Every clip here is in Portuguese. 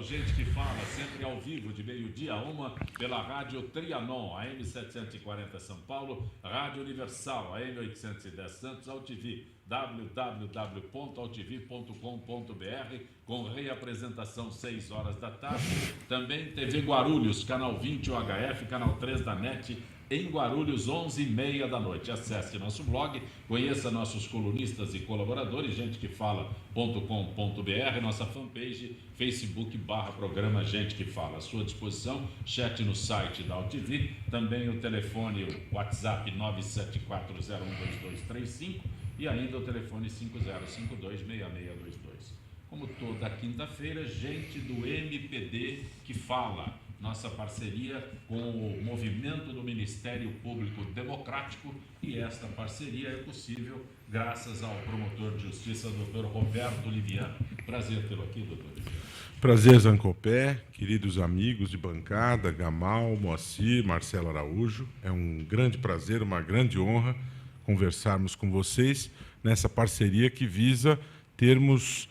Gente que Fala, sempre ao vivo, de meio-dia a 1, pela Rádio Trianon, AM 740 São Paulo, Rádio Universal, AM 810 Santos, AltV, www.altv.com.br, com reapresentação 6 horas da tarde. Também TV Guarulhos, canal 20 UHF, canal 3 da NET, em Guarulhos, 11h30 da noite. Acesse nosso blog, conheça nossos colunistas e colaboradores, gentequefala.com.br, nossa fanpage, Facebook/programa Gente que Fala. À sua disposição, chat no site da AltV, também o telefone, o WhatsApp 974012235 e ainda o telefone 50526622. Como toda quinta-feira, gente do MPD que fala. Nossa parceria com o movimento do Ministério Público Democrático, e esta parceria é possível graças ao promotor de justiça, Dr. Roberto Liviano. Prazer tê-lo aqui, doutor Liviano. Prazer, Zancopé, queridos amigos de bancada, Gamal, Moacir, Marcelo Araújo. É um grande prazer, uma grande honra conversarmos com vocês nessa parceria que visa termos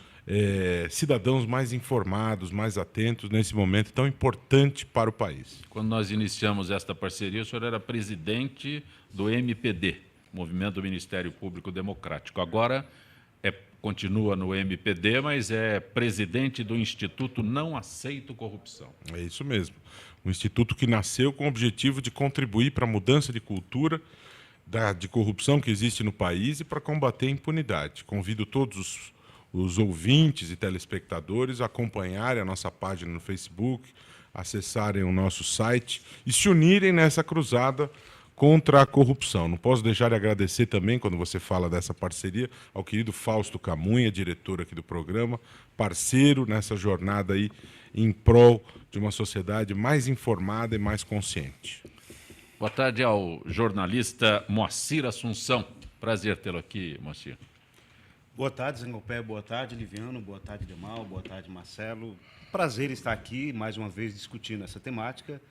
cidadãos mais informados, mais atentos nesse momento tão importante para o país. Quando nós iniciamos esta parceria, o senhor era presidente do MPD, Movimento do Ministério Público Democrático. Agora continua no MPD, mas é presidente do Instituto Não Aceito Corrupção. É isso mesmo. Um instituto que nasceu com o objetivo de contribuir para a mudança de cultura de corrupção que existe no país e para combater a impunidade. Convido todos os ouvintes e telespectadores a acompanharem a nossa página no Facebook, acessarem o nosso site e se unirem nessa cruzada contra a corrupção. Não posso deixar de agradecer também, quando você fala dessa parceria, ao querido Fausto Camunha, diretor aqui do programa, parceiro nessa jornada aí em prol de uma sociedade mais informada e mais consciente. Boa tarde ao jornalista Moacir Assunção. Prazer tê-lo aqui, Moacir. Boa tarde, Zancopé. Boa tarde, Liviano. Boa tarde, Demal. Boa tarde, Marcelo. Prazer estar aqui, mais uma vez, discutindo essa temática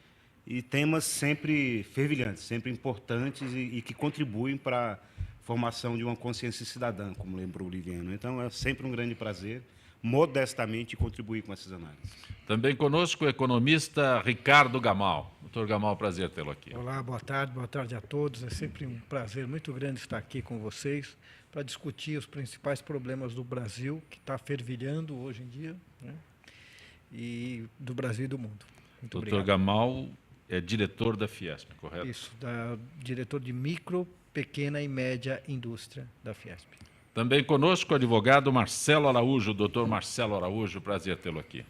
e temas sempre fervilhantes, sempre importantes e que contribuem para a formação de uma consciência cidadã, como lembrou o Liviano. Então, é sempre um grande prazer, modestamente, contribuir com essas análises. Também conosco o economista Ricardo Gamal. Doutor Gamal, prazer tê-lo aqui. Olá, boa tarde a todos. É sempre um prazer muito grande estar aqui com vocês para discutir os principais problemas do Brasil, que está fervilhando hoje em dia, né? E do Brasil e do mundo. Muito obrigado. Doutor Gamal é diretor da Fiesp, correto? Isso, diretor de micro, pequena e média indústria da Fiesp. Também conosco o advogado Marcelo Araújo. Doutor Marcelo Araújo, prazer tê-lo aqui.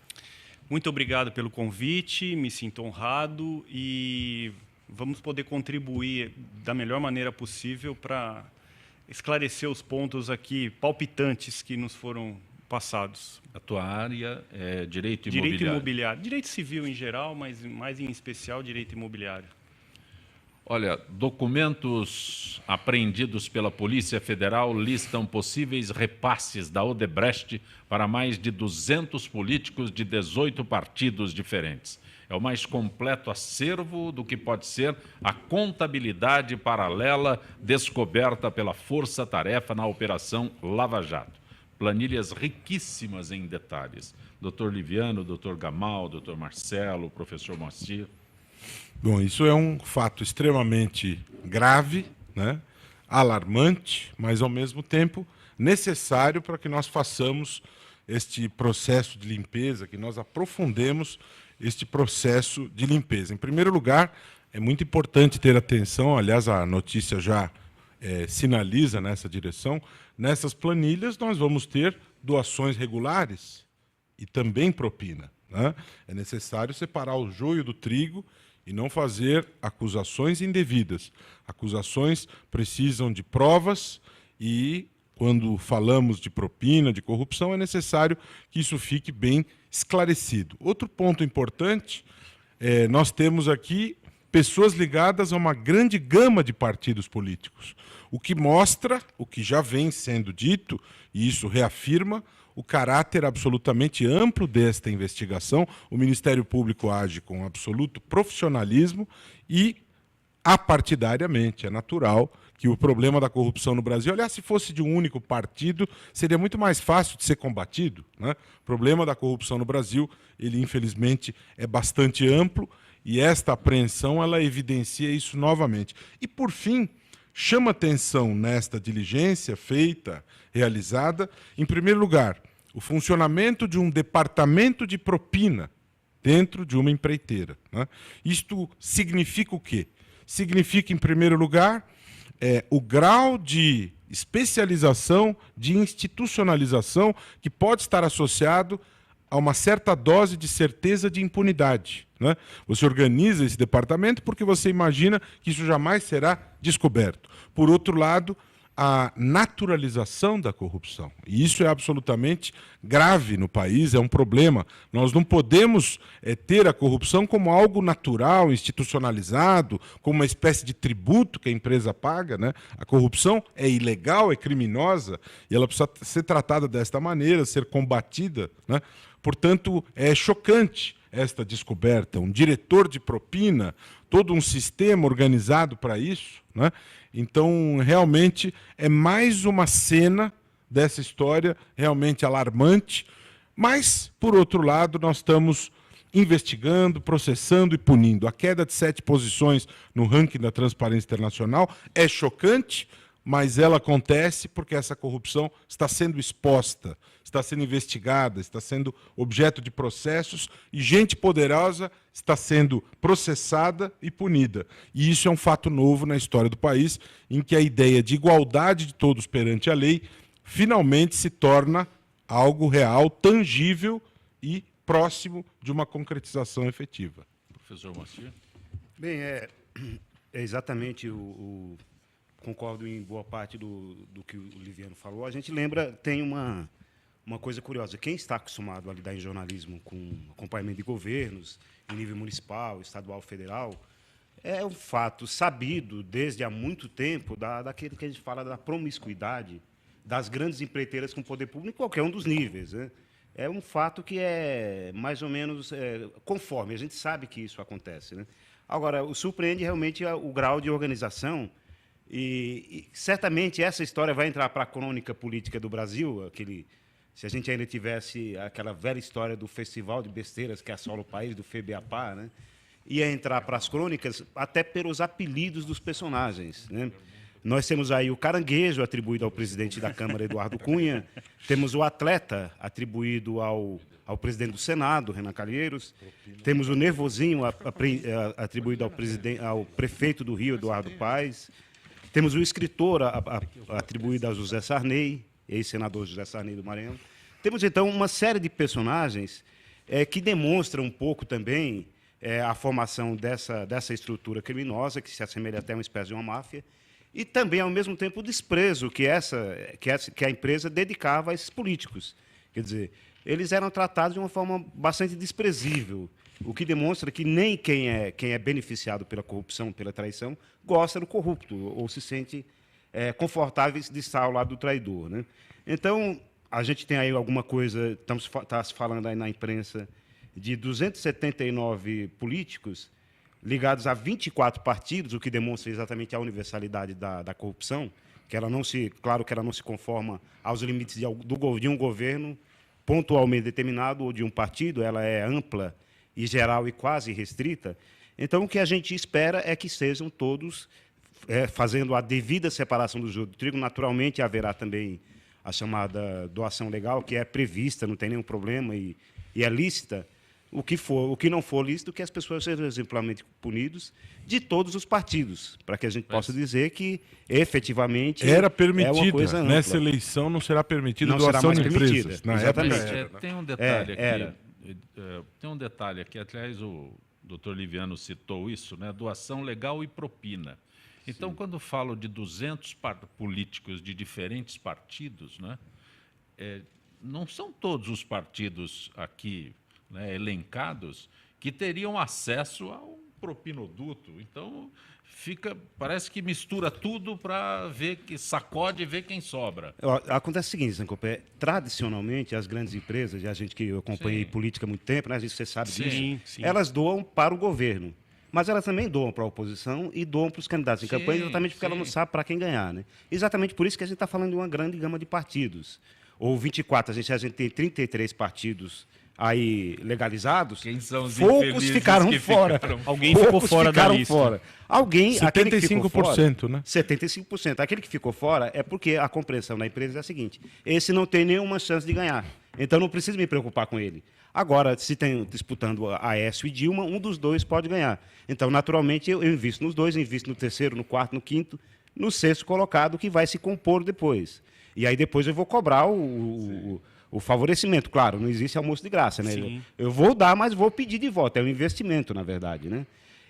Muito obrigado pelo convite, me sinto honrado e vamos poder contribuir da melhor maneira possível para esclarecer os pontos aqui palpitantes que nos foram passados. A tua área é direito imobiliário. Direito imobiliário. Direito civil em geral, mas mais em especial direito imobiliário. Olha, documentos apreendidos pela Polícia Federal listam possíveis repasses da Odebrecht para mais de 200 políticos de 18 partidos diferentes. É o mais completo acervo do que pode ser a contabilidade paralela descoberta pela Força Tarefa na Operação Lava Jato. Planilhas riquíssimas em detalhes. Doutor Liviano, doutor Gamal, doutor Marcelo, professor Moacir. Bom, isso é um fato extremamente grave, né? Alarmante, mas, ao mesmo tempo, necessário para que nós façamos este processo de limpeza, que nós aprofundemos este processo de limpeza. Em primeiro lugar, é muito importante ter atenção, aliás, a notícia já sinaliza nessa direção, nessas planilhas nós vamos ter doações regulares e também propina, né? É necessário separar o joio do trigo e não fazer acusações indevidas. Acusações precisam de provas e, quando falamos de propina, de corrupção, é necessário que isso fique bem esclarecido. Outro ponto importante, nós temos aqui pessoas ligadas a uma grande gama de partidos políticos, o que mostra, o que já vem sendo dito, e isso reafirma, o caráter absolutamente amplo desta investigação. O Ministério Público age com absoluto profissionalismo e apartidariamente. É natural que o problema da corrupção no Brasil, aliás, se fosse de um único partido, seria muito mais fácil de ser combatido, né? O problema da corrupção no Brasil, ele infelizmente é bastante amplo, e esta apreensão ela evidencia isso novamente. E, por fim, chama atenção nesta diligência feita, realizada, em primeiro lugar, o funcionamento de um departamento de propina dentro de uma empreiteira, né? Isto significa o quê? Significa, em primeiro lugar, o grau de especialização, de institucionalização que pode estar associado a uma certa dose de certeza de impunidade, né? Você organiza esse departamento porque você imagina que isso jamais será descoberto. Por outro lado, a naturalização da corrupção. E isso é absolutamente grave no país, é um problema. Nós não podemos ter a corrupção como algo natural, institucionalizado, como uma espécie de tributo que a empresa paga, né? A corrupção é ilegal, é criminosa, e ela precisa ser tratada desta maneira, ser combatida, né? Portanto, é chocante esta descoberta. Um diretor de propina, todo um sistema organizado para isso, né? Então, realmente, é mais uma cena dessa história realmente alarmante, mas, por outro lado, nós estamos investigando, processando e punindo. A queda de 7 posições no ranking da Transparência Internacional é chocante, mas ela acontece porque essa corrupção está sendo exposta, está sendo investigada, está sendo objeto de processos e gente poderosa está sendo processada e punida. E isso é um fato novo na história do país, em que a ideia de igualdade de todos perante a lei finalmente se torna algo real, tangível e próximo de uma concretização efetiva. Professor Moacir. Bem, é exatamente concordo em boa parte do que o Liviano falou. A gente lembra, tem uma coisa curiosa. Quem está acostumado a lidar em jornalismo com acompanhamento de governos, em nível municipal, estadual, federal, é um fato sabido desde há muito tempo daquele que a gente fala da promiscuidade das grandes empreiteiras com poder público em qualquer um dos níveis, né? É um fato que é mais ou menos conforme. A gente sabe que isso acontece, né? Agora, o surpreende realmente o grau de organização. E certamente essa história vai entrar para a crônica política do Brasil, se a gente ainda tivesse aquela velha história do festival de besteiras que assola o país, do FEBEAPA, né? Ia entrar para as crônicas até pelos apelidos dos personagens, né? Nós temos aí o caranguejo, atribuído ao presidente da Câmara, Eduardo Cunha, temos o atleta, atribuído ao presidente do Senado, Renan Calheiros, temos o nervosinho, atribuído ao prefeito do Rio, Eduardo Paes. Temos o escritor atribuído a José Sarney, ex-senador José Sarney do Maranhão. Temos, então, uma série de personagens que demonstram um pouco também a formação dessa estrutura criminosa, que se assemelha até a uma espécie de uma máfia, e também, ao mesmo tempo, o desprezo que a empresa dedicava a esses políticos. Quer dizer, eles eram tratados de uma forma bastante desprezível, o que demonstra que nem quem é beneficiado pela corrupção, pela traição, gosta do corrupto, ou se sente confortável de estar ao lado do traidor, né? Então, a gente tem aí alguma coisa, está se falando aí na imprensa, de 279 políticos ligados a 24 partidos, o que demonstra exatamente a universalidade da corrupção, que ela claro que ela não se conforma aos limites de um governo pontualmente determinado ou de um partido, ela é ampla e geral e quase restrita. Então, o que a gente espera é que sejam todos fazendo a devida separação do joio do trigo. Naturalmente, haverá também a chamada doação legal, que é prevista, não tem nenhum problema e é lícita. O que não for lícito, que as pessoas sejam exemplarmente punidos de todos os partidos, para que a gente possa dizer que, efetivamente, era permitida. É uma coisa ampla. Nessa eleição não será permitida não doação será mais de empresas. Na exatamente. Época, tem um detalhe aqui. Tem um detalhe aqui, aliás, o doutor Liviano citou isso, né? Doação legal e propina. Então, sim, quando falo de 200 políticos de diferentes partidos, né, não são todos os partidos aqui, né, elencados que teriam acesso ao propinoduto. Então, parece que mistura tudo para ver que sacode e ver quem sobra. Acontece o seguinte, Zancopé, tradicionalmente as grandes empresas, e a gente que acompanha política há muito tempo, né, você sabe disso, sim, elas doam para o governo. mas elas também doam para a oposição e doam para os candidatos em campanha, exatamente porque ela não sabe para quem ganhar. Né? Exatamente por isso que a gente está falando de uma grande gama de partidos. Ou 24, a gente tem 33 partidos aí legalizados. Quem são os poucos infelizes ficaram que fora. Alguém ficou fora da lista. Fora. Alguém, aquele que ficou fora, 75%, né? 75%. Aquele que ficou fora é porque a compreensão da empresa é a seguinte: esse não tem nenhuma chance de ganhar. Então não preciso me preocupar com ele. Agora, se tem disputando Aécio e Dilma, um dos dois pode ganhar. Então, naturalmente, eu invisto nos dois, invisto no terceiro, no quarto, no quinto, no sexto colocado, que vai se compor depois. E aí depois eu vou cobrar o favorecimento. Claro, não existe almoço de graça, né? Eu vou dar, mas vou pedir de volta. É um investimento, na verdade, né?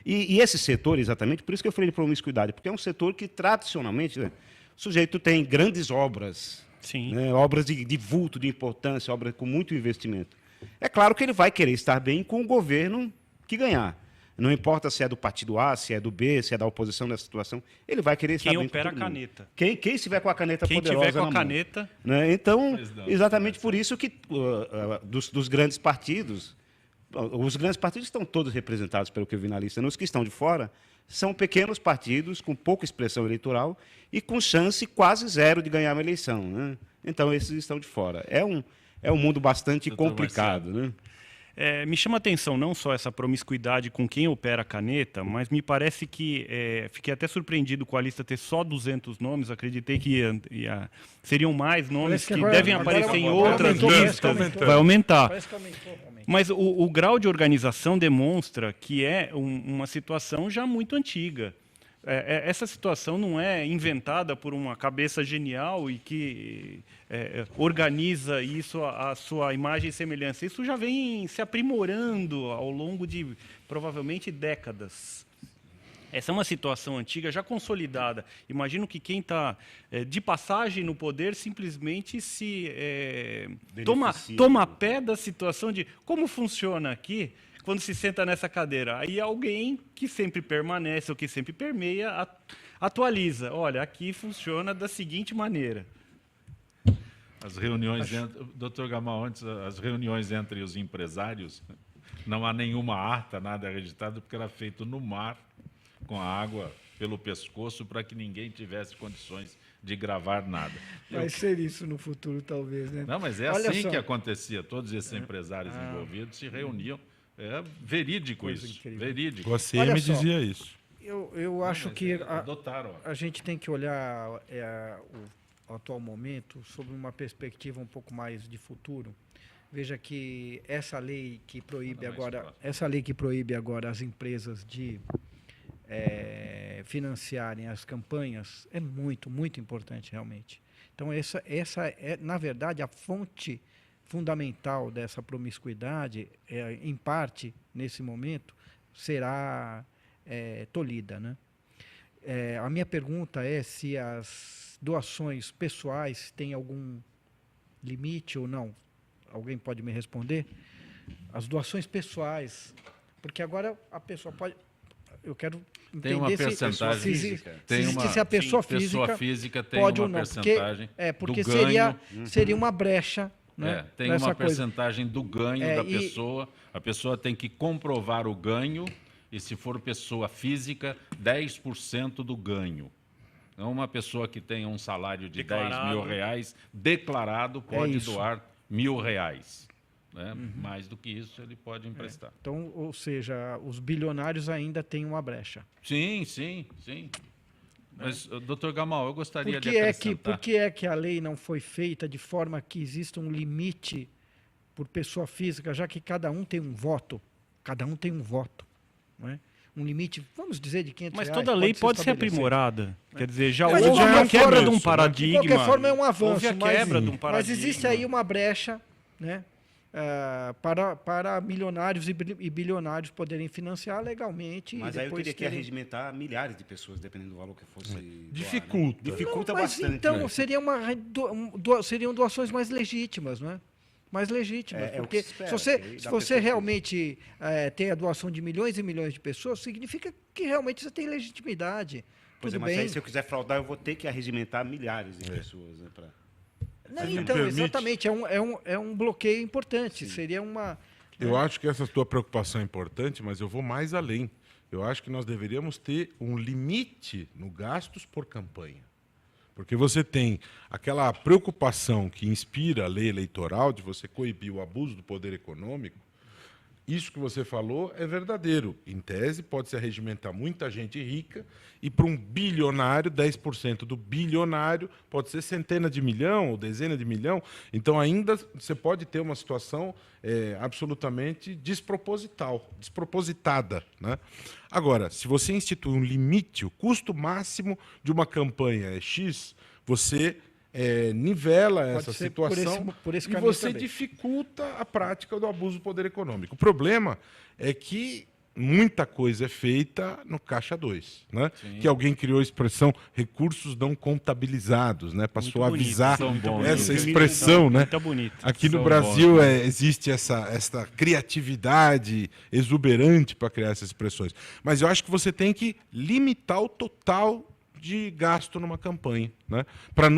E esse setor, exatamente, por isso que eu falei de promiscuidade, porque é um setor que, tradicionalmente, né, o sujeito tem grandes obras, né, obras de vulto, de importância, obras com muito investimento. É claro que ele vai querer estar bem com o governo que ganhar. Não importa se é do partido A, se é do B, se é da oposição nessa situação, ele vai querer estar bem com todo mundo. Quem opera a caneta. Quem estiver com a caneta poderosa Quem tiver com na a mão, caneta... né? Então, exatamente por isso que dos grandes partidos, os grandes partidos estão todos representados, pelo que eu vi na lista. Os que estão de fora são pequenos partidos com pouca expressão eleitoral e com chance quase zero de ganhar uma eleição. Né? Então, esses estão de fora. É um mundo bastante complicado. Né? Me chama a atenção não só essa promiscuidade com quem opera a caneta, mas me parece que fiquei até surpreendido com a lista ter só 200 nomes. Acreditei que seriam mais nomes que devem aparecer em outras listas. Vai aumentar. Parece que aumentou, realmente. Mas o grau de organização demonstra que é uma situação já muito antiga. Essa situação não é inventada por uma cabeça genial e que organiza isso à sua imagem e semelhança. Isso já vem se aprimorando ao longo de, provavelmente, décadas. Essa é uma situação antiga, já consolidada. Imagino que quem está de passagem no poder simplesmente se toma pé da situação de como funciona aqui quando se senta nessa cadeira. Aí alguém que sempre permanece ou que sempre permeia atualiza. Olha, aqui funciona da seguinte maneira. As reuniões, Dr. Gamal, antes, as reuniões entre os empresários, não há nenhuma ata, nada registrado, porque era feito no mar, com a água pelo pescoço, para que ninguém tivesse condições de gravar nada. Vai ser isso no futuro, talvez, né? Não, mas é Olha assim só. que acontecia. Todos esses empresários envolvidos se reuniam. É verídico Coisa isso, incrível. verídico. Você Olha me só. dizia isso. Eu acho que Adotaram. a gente tem que olhar o atual momento sob uma perspectiva um pouco mais de futuro. Veja que essa lei que proíbe agora as empresas de financiarem as campanhas é muito, muito importante realmente. Então essa é, na verdade, a fonte fundamental dessa promiscuidade, em parte, nesse momento, será tolhida, né? A minha pergunta é se as doações pessoais têm algum limite ou não. Alguém pode me responder? As doações pessoais, porque agora a pessoa pode... Eu quero entender Tem uma percentagem se a pessoa física tem pode uma ou não. percentagem Porque do ganho. seria uma brecha. Né, tem uma percentagem do ganho da pessoa. A pessoa tem que comprovar o ganho e, se for pessoa física, 10% do ganho. Então, uma pessoa que tenha um salário de R$10.000 declarado pode doar R$1.000. Né? Mais do que isso, ele pode emprestar. Então, ou seja, os bilionários ainda têm uma brecha. Sim. Mas, doutor Gamal, eu gostaria de acrescentar... Por que é que a lei não foi feita de forma que exista um limite por pessoa física, já que cada um tem um voto? Cada um tem um voto. Não é? Um limite, vamos dizer, de R$500. Mas toda lei pode ser aprimorada. Quer dizer, já Mas houve uma quebra de um de paradigma. qualquer forma, é um avanço. Houve a quebra de um paradigma. Mas existe aí uma brecha, né? Para milionários e bilionários poderem financiar legalmente. Mas e aí eu depois teria que arregimentar milhares de pessoas, dependendo do valor que fosse. Dificulta. Doar, né? Dificulta Não, mas bastante. então né? seriam doações mais legítimas, não é? Mais legítimas. É o porque que se espera, se você, que aí se dá você pessoa realmente tem a doação de milhões e milhões de pessoas, significa que realmente você tem legitimidade. Pois Tudo mas bem. aí, se eu quiser fraudar, eu vou ter que arregimentar milhares de pessoas. Né, Não, me então, permite? exatamente, é um bloqueio importante. Seria uma... Eu acho que essa tua preocupação é importante, mas eu vou mais além. eu acho que nós deveríamos ter um limite no gastos por campanha. Porque você tem aquela preocupação que inspira a lei eleitoral de você coibir o abuso do poder econômico. Isso que você falou é verdadeiro. Em tese, pode-se arregimentar muita gente rica e, para um bilionário, 10% do bilionário pode ser centena de milhão ou dezena de milhão. Então, ainda você pode ter uma situação absolutamente despropositada, né? Agora, se você institui um limite, o custo máximo de uma campanha é X, você nivela essa situação por esse e caminho você também. dificulta a prática do abuso do poder econômico. O problema é que muita coisa é feita no Caixa 2, né? Que alguém criou a expressão recursos não contabilizados, né? Para suavizar essa expressão, né? Muito bonito. Aqui no São Brasil bons, existe essa criatividade exuberante para criar essas expressões. Mas eu acho que você tem que limitar o total de gasto numa campanha, né? Para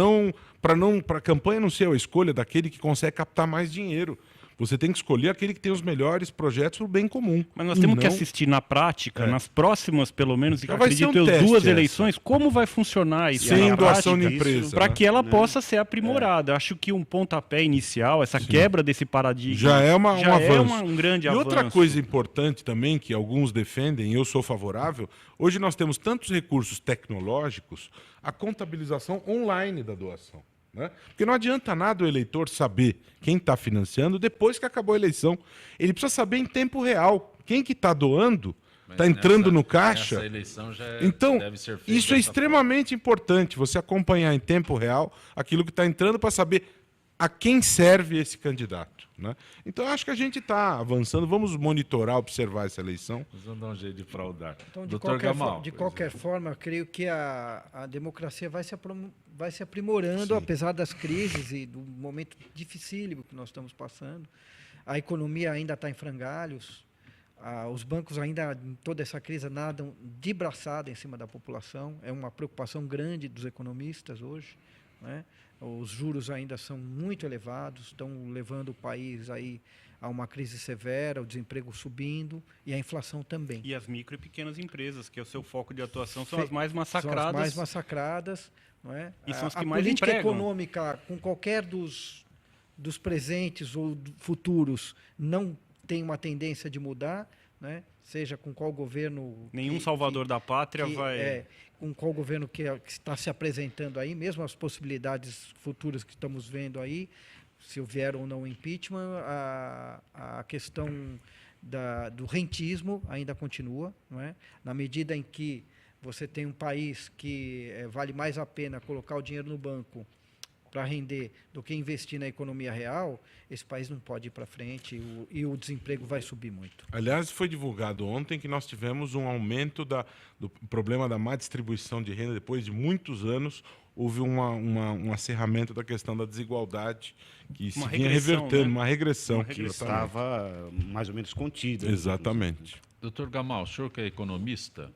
a campanha não ser a escolha daquele que consegue captar mais dinheiro. Você tem que escolher aquele que tem os melhores projetos para o bem comum. Mas nós temos que não- assistir na prática, nas próximas, pelo menos, Já vai ser acredito um eu, teste duas essa. eleições, como vai funcionar isso Sem na doação de prática, empresa, para né? que ela possa ser aprimorada. Acho que um pontapé inicial, essa quebra desse paradigma, Já é um avanço. um grande E avanço. outra coisa importante também, que alguns defendem, e eu sou favorável, hoje nós temos tantos recursos tecnológicos, a contabilização online da doação, né? Porque não adianta nada o eleitor saber quem está financiando depois que acabou a eleição. Ele precisa saber em tempo real quem que está doando, está entrando no caixa. Essa eleição já Então, deve ser feita isso é dessa extremamente importante, você acompanhar em tempo real aquilo que está entrando para saber a quem serve esse candidato, né? Então, eu acho que a gente está avançando, vamos monitorar, observar essa eleição. forma. Nós vamos dar um jeito de fraudar. Então, de Doutor qualquer, Gamal, de qualquer forma, eu creio que a democracia vai se aprimorando, apesar das crises e do momento dificílimo que nós estamos passando. A economia ainda está em frangalhos, os bancos ainda, em toda essa crise, nadam de braçada em cima da população. É uma preocupação grande dos economistas hoje, né? Os juros ainda são muito elevados, estão levando o país aí a uma crise severa, o desemprego subindo e a inflação também. E as micro e pequenas empresas, que é o seu foco de atuação, são as mais massacradas. São as mais massacradas, não é? E são as que a mais política empregam. econômica, com qualquer dos presentes ou futuros, não tem uma tendência de mudar, né? Seja com qual governo... Nenhum salvador da pátria vai... com qual governo que está se apresentando aí, mesmo as possibilidades futuras que estamos vendo aí, se houver ou não impeachment, a questão do rentismo ainda continua, não é? Na medida em que você tem um país que vale mais a pena colocar o dinheiro no banco para render do que investir na economia real, esse país não pode ir para frente e o desemprego vai subir muito. Aliás, foi divulgado ontem que nós tivemos um aumento do problema da má distribuição de renda. Depois de muitos anos, houve um acerramento da questão da desigualdade, que se vinha revertendo, né? uma regressão. Que Exatamente. estava mais ou menos contida. Exatamente. Doutor Gamal, o senhor que é economista,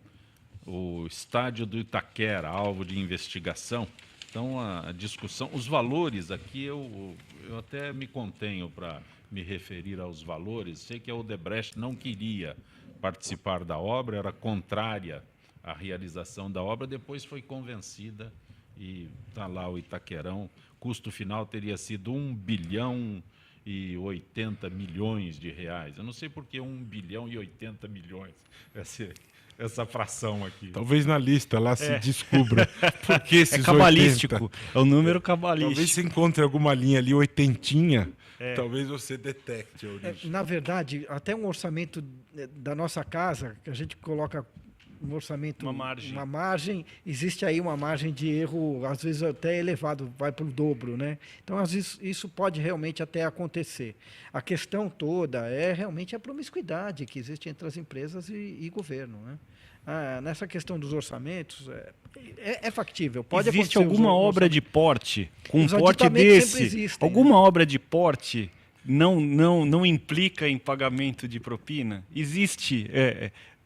o estádio do Itaquera, alvo de investigação, então a discussão, os valores aqui, eu até me contenho para me referir aos valores. Sei que a Odebrecht não queria participar da obra, era contrária à realização da obra, depois foi convencida e está lá o Itaquerão. Custo final teria sido 1 bilhão e 80 milhões de reais. Eu não sei por que 1 bilhão e 80 milhões, essa fração aqui. Talvez na lista lá se descubra por que esses É cabalístico, 80. é o número cabalístico. Talvez você encontre alguma linha ali, oitentinha, talvez você detecte a origem. Na verdade, até um orçamento da nossa casa, que a gente coloca um orçamento, Uma margem, existe aí uma margem de erro, às vezes até elevado, vai para o dobro, né? Então, às vezes, isso pode realmente até acontecer. A questão toda é realmente a promiscuidade que existe entre as empresas e governo, né? Nessa questão dos orçamentos, é factível. Pode Existe acontecer alguma os obra de porte, com um Os porte aditamentos sempre desse, existem, alguma obra de porte não implica em pagamento de propina? Existe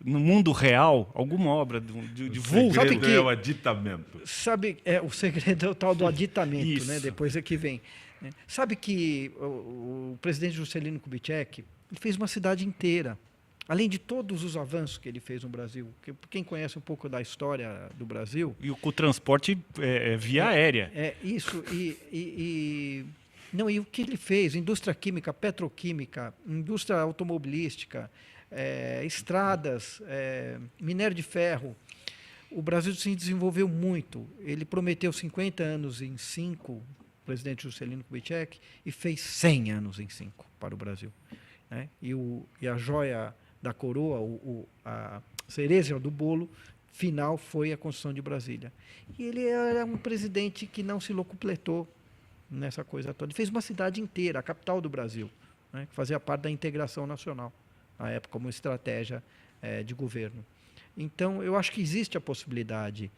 no mundo real alguma obra de vulto? Sabe que- É o aditamento. Sabe, o segredo é o tal do aditamento, Isso. né? Depois é que vem, né? Sabe que o presidente Juscelino Kubitschek ele fez uma cidade inteira além de todos os avanços que ele fez no Brasil, quem conhece um pouco da história do Brasil... E o transporte via aérea. Isso. Não, e o que ele fez? Indústria química, petroquímica, indústria automobilística, estradas, minério de ferro. O Brasil se desenvolveu muito. Ele prometeu 50 anos em 5, o presidente Juscelino Kubitschek, e fez 100 anos em 5 para o Brasil. Né? E a joia da coroa, a cereja do bolo final foi a construção de Brasília. E ele era um presidente que não se locupletou nessa coisa toda. Ele fez uma cidade inteira, a capital do Brasil, né, que fazia parte da integração nacional, na época, como estratégia de governo. Então, eu acho que existe a possibilidade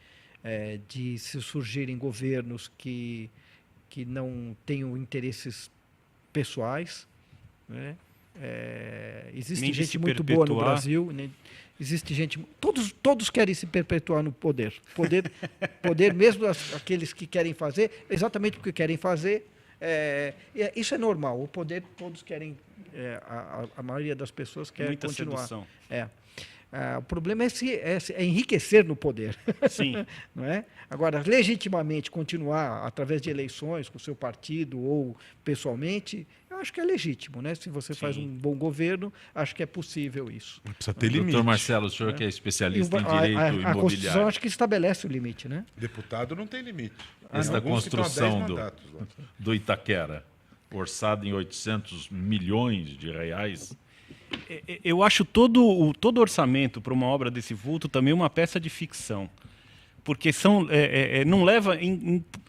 de se surgirem governos que não tenham interesses pessoais, né? Existe gente muito boa no Brasil, né? Existe gente, todos querem se perpetuar no poder. Poder mesmo aqueles que querem fazer, exatamente porque querem fazer. Isso é normal. O poder todos querem, a maioria das pessoas quer muita continuar. Sedução. O problema é enriquecer no poder. Sim. Não é? Agora, legitimamente continuar através de eleições com o seu partido ou pessoalmente, eu acho que é legítimo. Né? Se você faz um bom governo, acho que é possível isso. Precisa ter limite. Doutor Marcelo, o senhor que é especialista em direito imobiliário. A Constituição acho que estabelece o limite. Né? Deputado não tem limite. Esta construção mandatos, do Itaquera, orçado em 800 milhões de reais... Eu acho todo orçamento para uma obra desse vulto também uma peça de ficção. Porque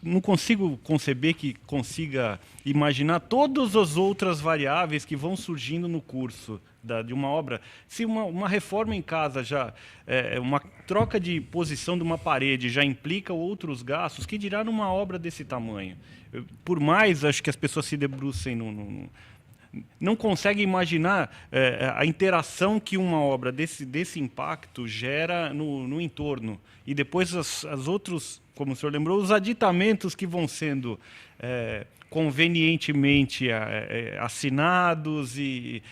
não consigo conceber que consiga imaginar todas as outras variáveis que vão surgindo no curso de uma obra. Se uma reforma em casa uma troca de posição de uma parede já implica outros gastos, que dirá numa obra desse tamanho? Por mais, acho que as pessoas se debrucem não consegue imaginar a interação que uma obra desse impacto gera no entorno. E depois as outros, como o senhor lembrou, os aditamentos que vão sendo convenientemente assinados, e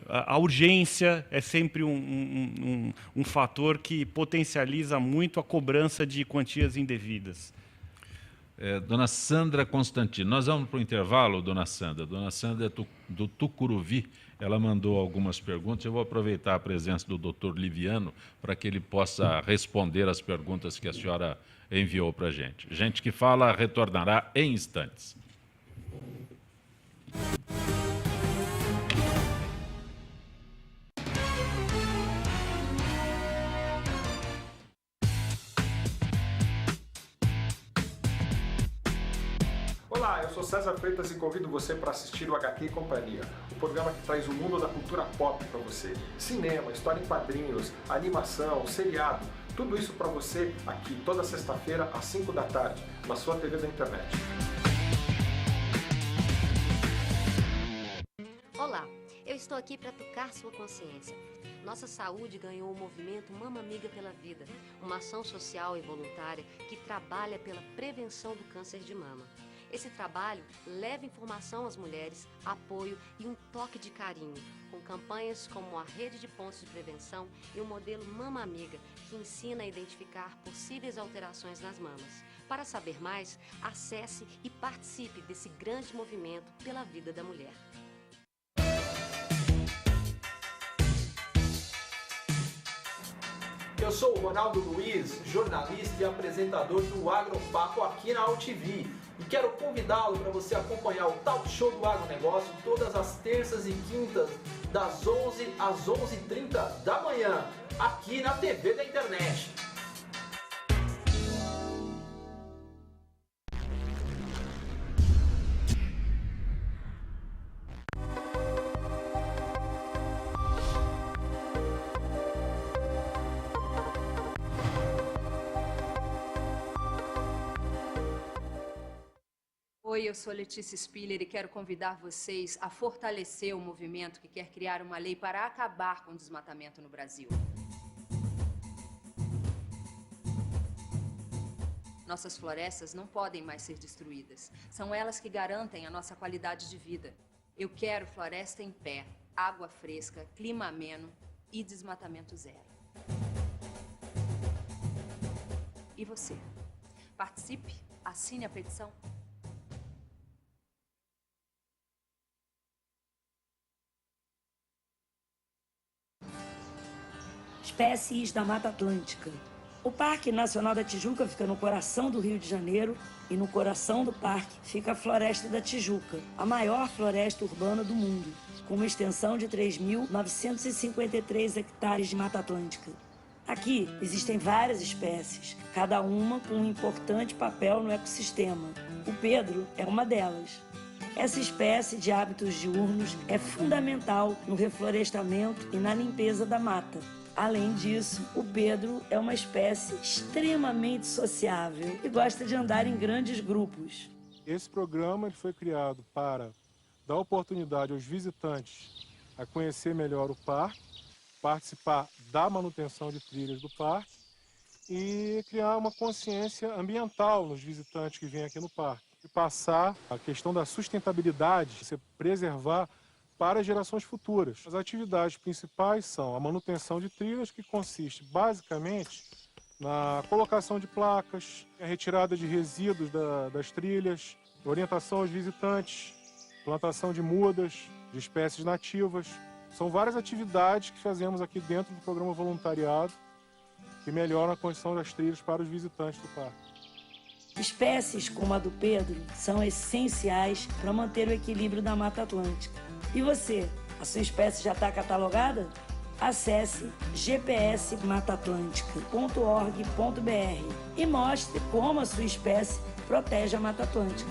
a urgência é sempre um fator que potencializa muito a cobrança de quantias indevidas. Dona Sandra Constantino, nós vamos para o intervalo, dona Sandra. Dona Sandra é do Tucuruvi, ela mandou algumas perguntas. Eu vou aproveitar a presença do doutor Liviano para que ele possa responder as perguntas que a senhora enviou para a gente. Gente que fala retornará em instantes. Olá, eu sou César Freitas e convido você para assistir o HQ e Companhia, o programa que traz o mundo da cultura pop para você. Cinema, história em quadrinhos, animação, seriado, tudo isso para você aqui toda sexta-feira às 5 da tarde, na sua TV da internet. Olá, eu estou aqui para tocar sua consciência. Nossa saúde ganhou o movimento Mama Amiga pela Vida, uma ação social e voluntária que trabalha pela prevenção do câncer de mama. Esse trabalho leva informação às mulheres, apoio e um toque de carinho, com campanhas como a Rede de Pontos de Prevenção e o modelo Mama Amiga, que ensina a identificar possíveis alterações nas mamas. Para saber mais, acesse e participe desse grande movimento pela vida da mulher. Eu sou o Ronaldo Luiz, jornalista e apresentador do Agropapo aqui na UTV. E quero convidá-lo para você acompanhar o Talk Show do Agronegócio todas as terças e quintas, das 11 às 11h30 da manhã, aqui na TV da internet. Oi, eu sou Letícia Spiller e quero convidar vocês a fortalecer o movimento que quer criar uma lei para acabar com o desmatamento no Brasil. Nossas florestas não podem mais ser destruídas. São elas que garantem a nossa qualidade de vida. Eu quero floresta em pé, água fresca, clima ameno, e desmatamento zero. E você? Participe, assine a petição. Espécies da Mata Atlântica. O Parque Nacional da Tijuca fica no coração do Rio de Janeiro e no coração do parque fica a Floresta da Tijuca, a maior floresta urbana do mundo, com uma extensão de 3.953 hectares de Mata Atlântica. Aqui existem várias espécies, cada uma com um importante papel no ecossistema. O Pedro é uma delas. Essa espécie de hábitos diurnos é fundamental no reflorestamento e na limpeza da mata. Além disso, o Pedro é uma espécie extremamente sociável e gosta de andar em grandes grupos. Esse programa ele foi criado para dar oportunidade aos visitantes a conhecer melhor o parque, participar da manutenção de trilhas do parque e criar uma consciência ambiental nos visitantes que vêm aqui no parque. E passar a questão da sustentabilidade, você preservar para gerações futuras. As atividades principais são a manutenção de trilhas, que consiste basicamente na colocação de placas, a retirada de resíduos das trilhas, orientação aos visitantes, plantação de mudas, de espécies nativas. São várias atividades que fazemos aqui dentro do programa voluntariado que melhoram a condição das trilhas para os visitantes do parque. Espécies como a do Pedro são essenciais para manter o equilíbrio da Mata Atlântica. E você, a sua espécie já está catalogada? Acesse gpsmataatlântica.org.br e mostre como a sua espécie protege a Mata Atlântica.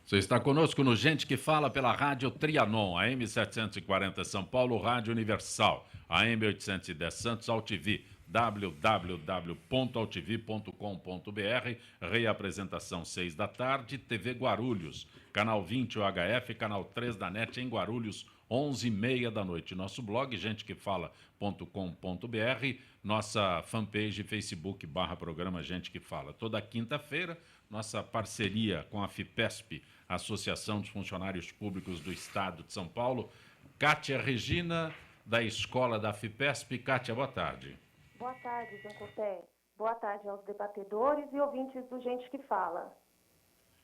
Você está conosco no Gente que Fala pela Rádio Trianon, AM 740 São Paulo, Rádio Universal, AM 810 Santos, AltV, www.altv.com.br, reapresentação 6 da tarde, TV Guarulhos, canal 20 UHF, canal 3 da NET em Guarulhos, 11h30 da noite. Nosso blog, gentequefala.com.br, nossa fanpage Facebook/programa Gente que Fala. Toda quinta-feira, nossa parceria com a FIPESP, Associação dos Funcionários Públicos do Estado de São Paulo. Kátia Regina, da Escola da FIPESP. Kátia, boa tarde. Boa tarde, Zancoté. Boa tarde aos debatedores e ouvintes do Gente que Fala.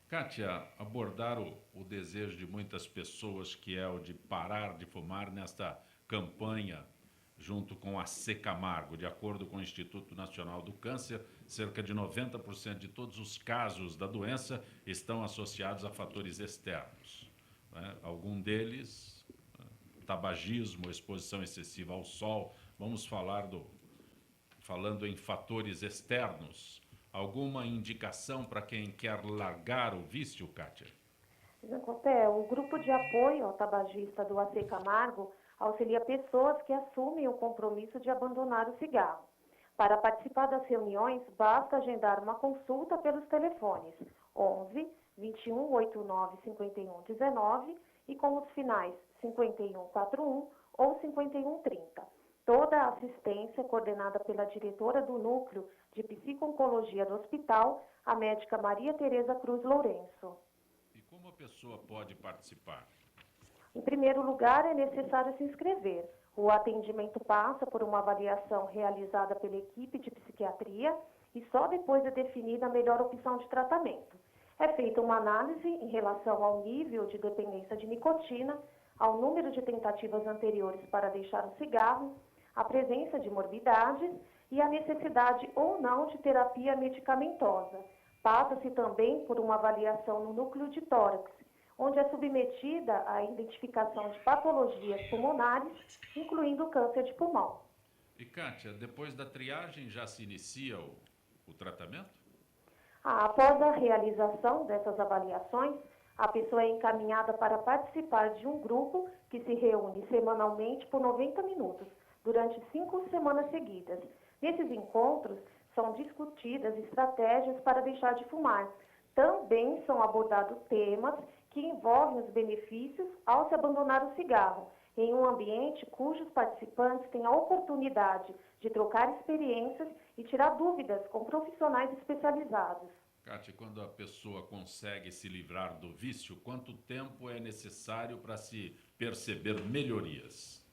Kátia, abordar o desejo de muitas pessoas, que é o de parar de fumar nesta campanha junto com a Secamargo. De acordo com o Instituto Nacional do Câncer, cerca de 90% de todos os casos da doença estão associados a fatores externos, né? Algum deles, tabagismo, exposição excessiva ao sol. Vamos falando em fatores externos. Alguma indicação para quem quer largar o vício, Kátia? Zancoté, o grupo de apoio ao tabagista do AC Camargo auxilia pessoas que assumem o compromisso de abandonar o cigarro. Para participar das reuniões, basta agendar uma consulta pelos telefones 11 21 89 51 19 e com os finais 5141 ou 5130. Toda a assistência coordenada pela diretora do Núcleo de Psico-Oncologia do Hospital, a médica Maria Tereza Cruz Lourenço. E como a pessoa pode participar? Em primeiro lugar, é necessário se inscrever. O atendimento passa por uma avaliação realizada pela equipe de psiquiatria e só depois é definida a melhor opção de tratamento. É feita uma análise em relação ao nível de dependência de nicotina, ao número de tentativas anteriores para deixar o cigarro, a presença de morbidades e a necessidade ou não de terapia medicamentosa. Passa-se também por uma avaliação no núcleo de tórax, onde é submetida à identificação de patologias pulmonares, incluindo câncer de pulmão. E, Kátia, depois da triagem já se inicia o tratamento? Após a realização dessas avaliações, a pessoa é encaminhada para participar de um grupo que se reúne semanalmente por 90 minutos, durante 5 semanas seguidas. Nesses encontros, são discutidas estratégias para deixar de fumar. Também são abordados temas que envolvem os benefícios ao se abandonar o cigarro. em um ambiente cujos participantes têm a oportunidade de trocar experiências e tirar dúvidas com profissionais especializados. Kátia, quando a pessoa consegue se livrar do vício, quanto tempo é necessário para se perceber melhorias?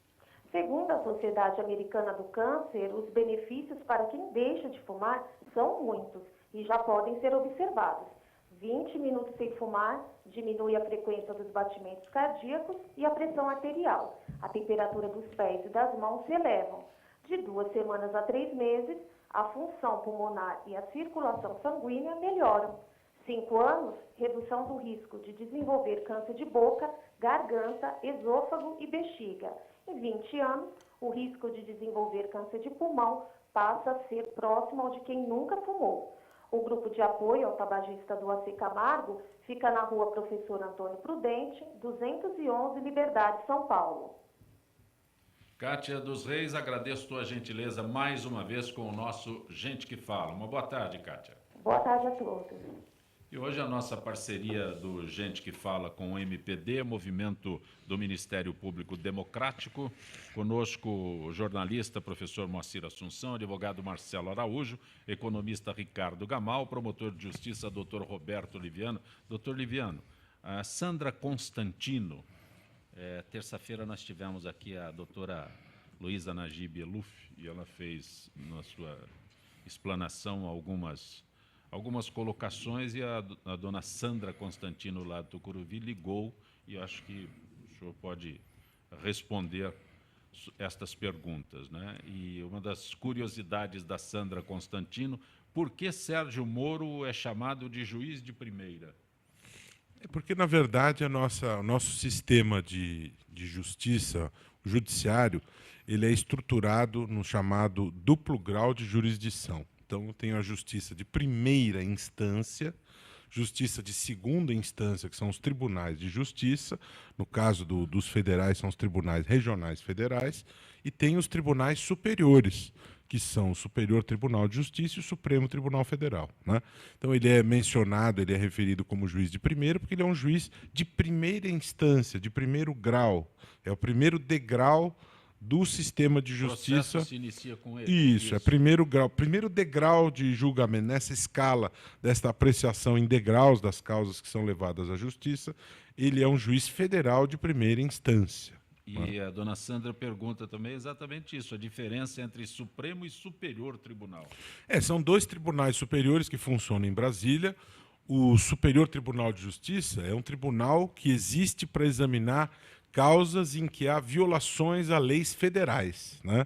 Segundo a Sociedade Americana do Câncer, os benefícios para quem deixa de fumar são muitos e já podem ser observados. 20 minutos sem fumar diminui a frequência dos batimentos cardíacos e a pressão arterial. A temperatura dos pés e das mãos se elevam. De 2 semanas a 3 meses, a função pulmonar e a circulação sanguínea melhoram. 5 anos, redução do risco de desenvolver câncer de boca, garganta, esôfago e bexiga. Em 20 anos, o risco de desenvolver câncer de pulmão passa a ser próximo ao de quem nunca fumou. O grupo de apoio ao tabagista do AC Camargo fica na rua Professor Antônio Prudente, 211, Liberdade, São Paulo. Kátia dos Reis, agradeço tua gentileza mais uma vez com o nosso Gente que Fala. Uma boa tarde, Kátia. Boa tarde a todos. E hoje a nossa parceria do Gente que Fala com o MPD, Movimento do Ministério Público Democrático. Conosco o jornalista, professor Moacir Assunção, advogado Marcelo Araújo, economista Ricardo Gamal, promotor de justiça, doutor Roberto Liviano. Doutor Liviano, a Sandra Constantino, terça-feira nós tivemos aqui a doutora Luísa Najib Eluf, e ela fez na sua explanação algumas colocações, e a dona Sandra Constantino, lá do Tucuruvi, ligou, e acho que o senhor pode responder estas perguntas, né? E uma das curiosidades da Sandra Constantino, por que Sérgio Moro é chamado de juiz de primeira? É porque, na verdade, o nosso sistema de justiça, o judiciário, ele é estruturado no chamado duplo grau de jurisdição. Então, eu tenho a justiça de primeira instância, justiça de segunda instância, que são os tribunais de justiça, no caso dos federais, são os tribunais regionais federais, e tem os tribunais superiores, que são o Superior Tribunal de Justiça e o Supremo Tribunal Federal, né? Então, ele é mencionado, ele é referido como juiz de primeira, porque ele é um juiz de primeira instância, de primeiro grau, é o primeiro degrau do sistema de justiça. O processo se inicia com ele. Isso, é primeiro grau, primeiro degrau de julgamento, nessa escala desta apreciação em degraus das causas que são levadas à justiça, ele é um juiz federal de primeira instância. E a dona Sandra pergunta também exatamente isso, a diferença entre Supremo e Superior Tribunal. São 2 tribunais superiores que funcionam em Brasília. O Superior Tribunal de Justiça é um tribunal que existe para examinar causas em que há violações a leis federais, né,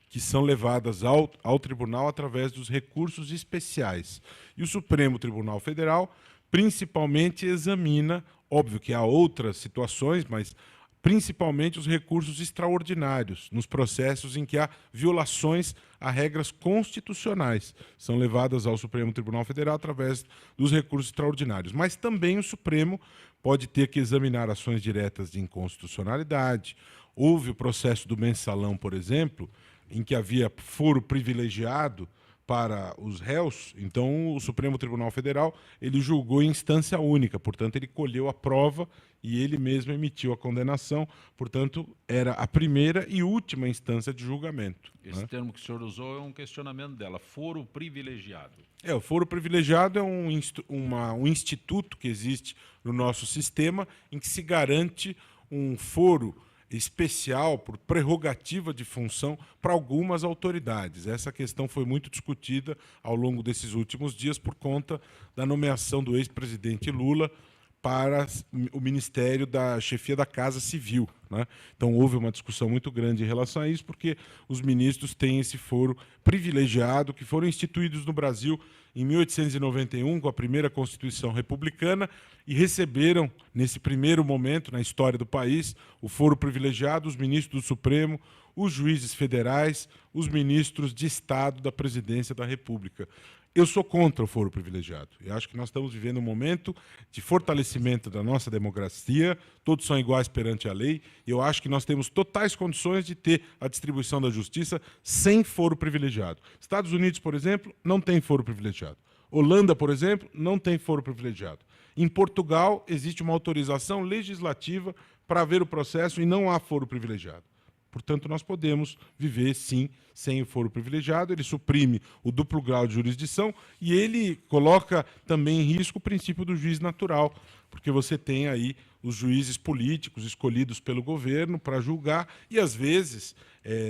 que são levadas ao tribunal através dos recursos especiais. E o Supremo Tribunal Federal principalmente examina, óbvio que há outras situações, mas principalmente os recursos extraordinários, nos processos em que há violações a regras constitucionais, são levadas ao Supremo Tribunal Federal através dos recursos extraordinários. Mas também o Supremo pode ter que examinar ações diretas de inconstitucionalidade. Houve o processo do mensalão, por exemplo, em que havia foro privilegiado para os réus. Então, o Supremo Tribunal Federal ele julgou em instância única, portanto, ele colheu a prova e ele mesmo emitiu a condenação, portanto, era a primeira e última instância de julgamento. Esse termo que o senhor usou é um questionamento dela, foro privilegiado. O foro privilegiado é um instituto que existe no nosso sistema em que se garante um foro especial por prerrogativa de função para algumas autoridades. Essa questão foi muito discutida ao longo desses últimos dias por conta da nomeação do ex-presidente Lula para o Ministério da Chefia da Casa Civil, né? Então, houve uma discussão muito grande em relação a isso, porque os ministros têm esse foro privilegiado, que foram instituídos no Brasil em 1891, com a primeira Constituição republicana, e receberam, nesse primeiro momento, na história do país, o foro privilegiado, os ministros do Supremo, os juízes federais, os ministros de Estado da Presidência da República. Eu sou contra o foro privilegiado. Eu acho que nós estamos vivendo um momento de fortalecimento da nossa democracia, todos são iguais perante a lei, e eu acho que nós temos totais condições de ter a distribuição da justiça sem foro privilegiado. Estados Unidos, por exemplo, não tem foro privilegiado. Holanda, por exemplo, não tem foro privilegiado. Em Portugal, existe uma autorização legislativa para ver o processo e não há foro privilegiado. Portanto, nós podemos viver, sim, sem o foro privilegiado. Ele suprime o duplo grau de jurisdição e ele coloca também em risco o princípio do juiz natural, porque você tem aí os juízes políticos escolhidos pelo governo para julgar e, às vezes,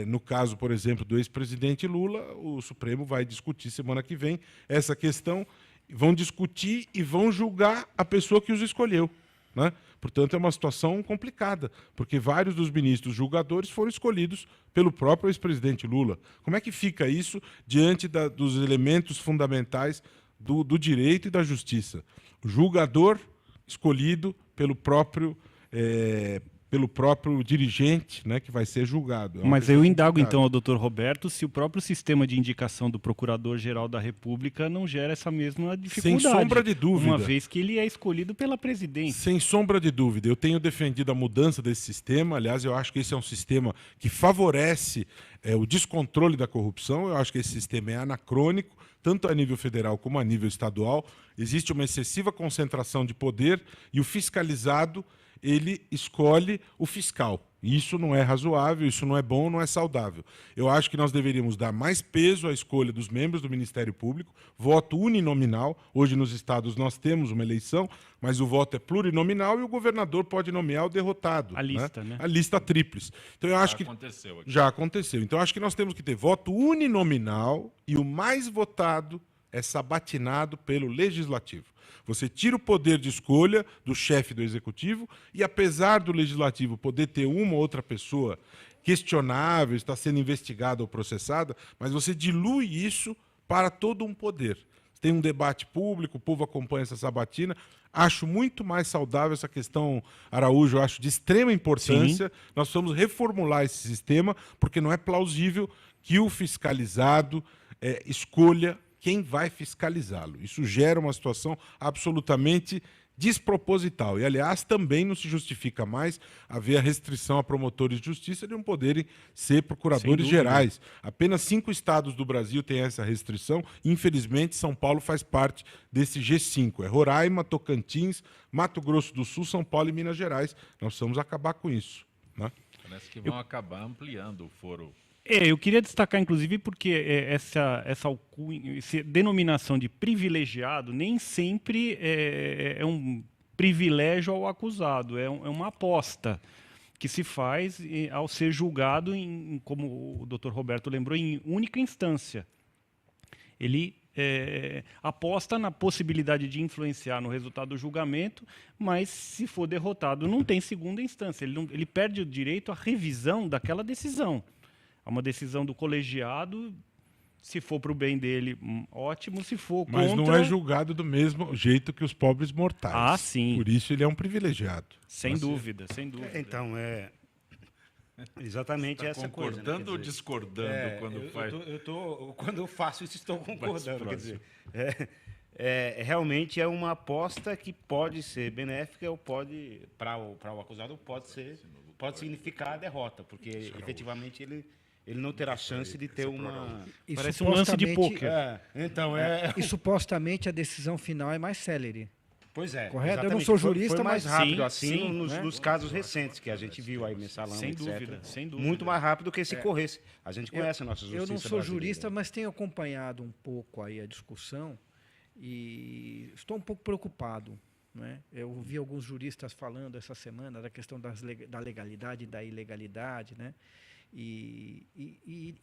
no caso, por exemplo, do ex-presidente Lula, o Supremo vai discutir semana que vem essa questão, vão discutir e vão julgar a pessoa que os escolheu, né? Portanto, é uma situação complicada, porque vários dos ministros julgadores foram escolhidos pelo próprio ex-presidente Lula. Como é que fica isso diante dos elementos fundamentais do direito e da justiça? O julgador escolhido pelo próprio dirigente, né, que vai ser julgado. Mas eu indago, então, ao doutor Roberto se o próprio sistema de indicação do Procurador-Geral da República não gera essa mesma dificuldade. Sem sombra de dúvida. Uma vez que ele é escolhido pela presidência. Sem sombra de dúvida. Eu tenho defendido a mudança desse sistema. Aliás, eu acho que esse é um sistema que favorece o descontrole da corrupção. Eu acho que esse sistema é anacrônico, tanto a nível federal como a nível estadual. Existe uma excessiva concentração de poder e o fiscalizado ele escolhe o fiscal. Isso não é razoável, isso não é bom, não é saudável. Eu acho que nós deveríamos dar mais peso à escolha dos membros do Ministério Público, voto uninominal. Hoje, nos estados, nós temos uma eleição, mas o voto é plurinominal e o governador pode nomear o derrotado. A lista, né? A lista tríplice. Então, eu acho que aconteceu aqui. já aconteceu. Então, eu acho que nós temos que ter voto uninominal e o mais votado é sabatinado pelo Legislativo. Você tira o poder de escolha do chefe do Executivo e, apesar do Legislativo poder ter uma ou outra pessoa questionável, está sendo investigada ou processada, mas você dilui isso para todo um poder. Tem um debate público, o povo acompanha essa sabatina. Acho muito mais saudável essa questão, Araújo, eu acho de extrema importância. Sim. Nós precisamos reformular esse sistema, porque não é plausível que o fiscalizado escolha quem vai fiscalizá-lo. Isso gera uma situação absolutamente desproposital. E, aliás, também não se justifica mais haver a restrição a promotores de justiça de não poderem ser procuradores gerais. Apenas 5 estados do Brasil têm essa restrição. Infelizmente, São Paulo faz parte desse G5. É Roraima, Tocantins, Mato Grosso do Sul, São Paulo e Minas Gerais. Nós precisamos acabar com isso, né? Parece que vão acabar ampliando o foro. Eu queria destacar, inclusive, porque essa denominação de privilegiado nem sempre é um privilégio ao acusado, é uma aposta que se faz ao ser julgado, como o doutor Roberto lembrou, em única instância. Ele aposta na possibilidade de influenciar no resultado do julgamento, mas, se for derrotado, não tem segunda instância. Ele perde o direito à revisão daquela decisão. É uma decisão do colegiado, se for para o bem dele, ótimo, se for contra... Mas não é julgado do mesmo jeito que os pobres mortais. Ah, sim. Por isso ele é um privilegiado. Sem dúvida, sem dúvida. Então, exatamente Você tá essa coisa. concordando ou discordando quando faz? Quando eu faço isso, estou concordando. Quer dizer, realmente é uma aposta que pode ser benéfica ou pode, para o acusado, pode significar a derrota, porque efetivamente ele não terá chance de ter uma... Parece um lance de pôquer. E supostamente a decisão final é mais célere. Pois é. Correto? Eu não sou jurista, foi mais mas... rápido nos casos recentes que a gente viu aí, mensalão, sem etc. dúvida, sem dúvida. Muito mais rápido do que se corresse. A gente conhece a nossa justiça Eu não sou brasileira. jurista, mas tenho acompanhado um pouco aí a discussão e estou um pouco preocupado. Né? Eu ouvi alguns juristas falando essa semana da questão da legalidade e da ilegalidade, né? E